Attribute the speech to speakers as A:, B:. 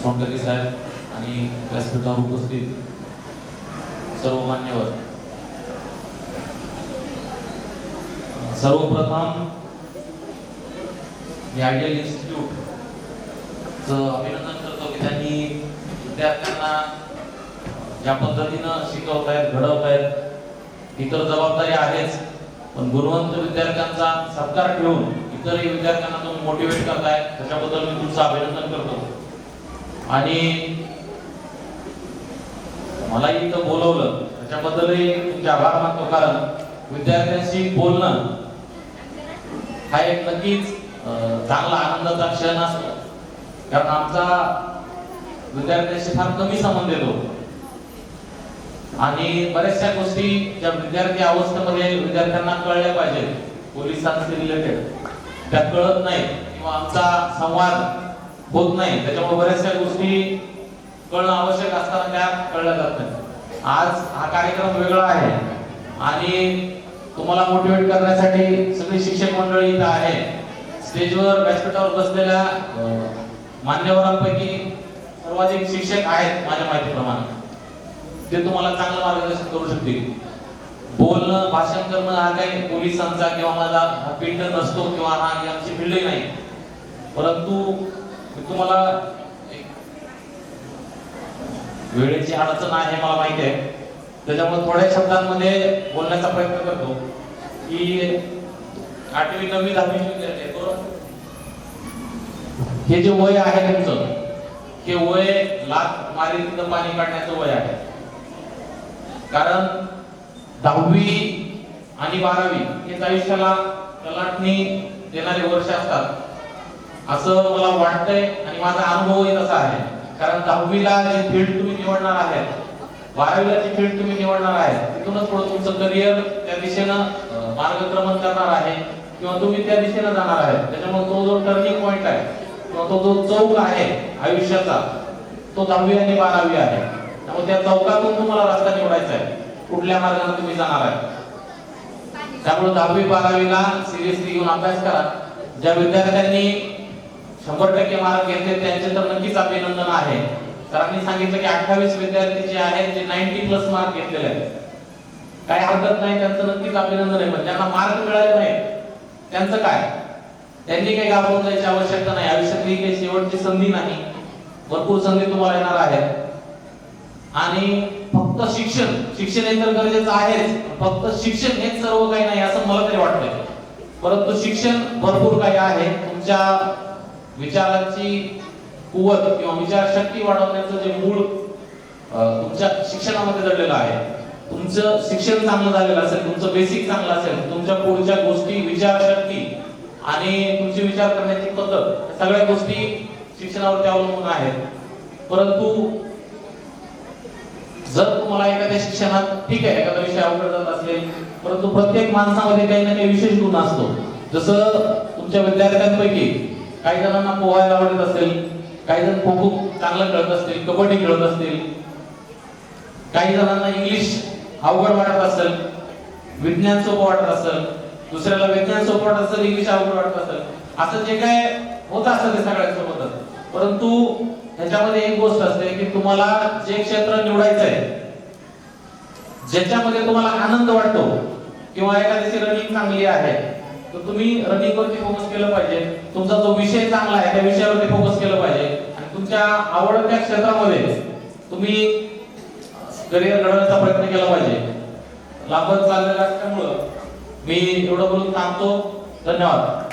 A: सोनटके साहेब आणि व्यासपीठावर उपस्थित सर्व मान्यवर, सर्वप्रथम मी आयडियल इन्स्टिट्यूटचं अभिनंदन करतो की त्यांनी विद्यार्थ्यांना ज्या पद्धतीनं शिकवत आहेत, घडवत आहेत. इतर जबाबदारी आहेच, पण गुणवंत विद्यार्थ्यांचा सत्कार ठेवून इतरही विद्यार्थ्यांना तुम्ही मोटिवेट करताय, त्याच्याबद्दल मी तुमचं अभिनंदन करतो. आणि मला इथं बोलवलं त्याच्याबद्दलही तुमचे आभार मानतो, कारण विद्यार्थ्यांशी बोलणं हा एक नक्कीच चांगला आनंदाचा क्षण असतो. कारण आमचा विद्यार्थ्यांशी फार कमी संबंध येतो आणि बऱ्याचशा गोष्टी ज्या विद्यार्थी अवस्थेमध्ये विद्यार्थ्यांना कळल्या पाहिजे पोलिसांशी रिलेटेड त्या कळत नाही किंवा आमचा संवाद होत नाही. त्याच्यामुळे बऱ्याचशा गोष्टी कळणं आवश्यक असताना त्या कळल्या जात नाही. आज हा कार्यक्रम वेगळा आहे आणि तुम्हाला मोटिवेट करण्यासाठी सगळी शिक्षक मंडळी इथं आहे. स्टेजवर व्यासपीठावर बसलेल्या मान्यवरांपैकी सर्वाधिक शिक्षक आहेत माझ्या माहितीप्रमाणे. ते तुम्हाला चांगलं मार्गदर्शन करू शकतील. बोलणं, भाषण करणं हा काही पोलिसांचा किंवा माझा पिंड नसतो किंवा हा आमची फील्डही नाही, परंतु तुम्हाला वेळेची अडचण आहे मला माहिती आहे. त्याच्यामुळे थोड्या शब्दांमध्ये बोलण्याचा प्रयत्न करतो की 8वी 9वी 10वी विद्यार्थी बरोबर, हे जे वय आहे तुमचं, हे वय लाख मारीतलं पाणी काढण्याचं वय आहे. कारण 10वी आणि 12वी हेच आयुष्याला कलाटणी देणारे वर्ष असतात असं मला वाटतंय आणि माझा अनुभवही तसा आहे. कारण 10वीला जी फील्ड तुम्ही निवडणार आहे, 12वीला जी फील्ड तुम्ही निवडणार आहे, तिथूनच पुढे तुमचं करिअर त्या दिशेनं मार्गक्रमण करणार आहे किंवा तुम्ही त्या दिशेनं जाणार आहे. त्याच्यामुळे तो जो टर्निंग पॉइंट आहे किंवा तो जो चौक आहे आयुष्याचा, तो 10वी आणि 12वी आहे. त्यामुळे त्या चौकातून तुम्हाला रस्ता निवडायचा आहे, कुठल्या मार्गाने तुम्ही जाणार आहे. त्यामुळे 10वी 12वीला सिरियसली घेऊन अभ्यास करा. ज्या विद्यार्थ्यांनी 100% मार्क घेतले त्यांचे तर नक्कीच अभिनंदन आहे. सरांनी सांगितलं की 28 विद्यार्थी जे आहेत जे 90+ मार्क घेतलेले आहेत, काही हरकत नाही, त्यांचं नक्कीच अभिनंदन आहे. पण ज्यांना मार्क मिळाले नाही त्यांचं काय? त्यांनी काही घाबरून जायची आवश्यकता नाही. आयुष्यातली काही शेवटची संधी नाही, भरपूर संधी तुम्हाला येणार आहेत. आणि फक्त शिक्षण हे तर गरजेचं आहेच, फक्त शिक्षण हेच सर्व काही नाही असं मला तरी वाटतंय. परंतु शिक्षण भरपूर काही आहे. तुमच्या विचारांची कुवत किंवा विचारशक्ती वाढवण्याचं जे मूळ तुमच्या शिक्षणामध्ये दडलेलं आहे. तुमचं शिक्षण चांगलं झालेलं असेल, तुमचं बेसिक चांगलं असेल, तुमच्या पुढच्या गोष्टी विचारशक्ती आणि तुमची विचार करण्याची पद्धत, सगळ्या गोष्टी शिक्षणावरती अवलंबून आहेत. परंतु जर तुम्हाला एखाद्या शिक्षणात ठीक आहे एखादा विषय अवघड जात असेल, परंतु प्रत्येक माणसामध्ये काही ना काही विशेष गुण असतो. जसं तुमच्या विद्यार्थ्यांपैकी काही जणांना पोहायला आवडत असेल, काही जण खो खो चांगलं खेळत असतील, कबड्डी खेळत असतील, काही जणांना इंग्लिश अवघड वाटत असेल, विज्ञान सोपं वाटत असेल, दुसऱ्याला विज्ञान सोपं वाटत असेल, इंग्लिश अवघड वाटत असेल, असं जे काय होत असतं ते सगळ्यांसोबतच. परंतु ह्याच्यामध्ये एक गोष्ट असते की तुम्हाला जे क्षेत्र निवडायचं आहे, ज्याच्यामध्ये तुम्हाला आनंद वाटतो किंवा एखाद्याची रनिंग चांगली आहे तर तुम्ही रनिंगवरती फोकस केलं पाहिजे. तुमचा जो विषय चांगला आहे त्या विषयावरती फोकस केलं पाहिजे आणि तुमच्या आवडत्या क्षेत्रामध्ये तुम्ही करिअर घडवण्याचा प्रयत्न केला पाहिजे. लांबत चाललेला असल्यामुळं मी एवढं बोलून थांबतो. धन्यवाद.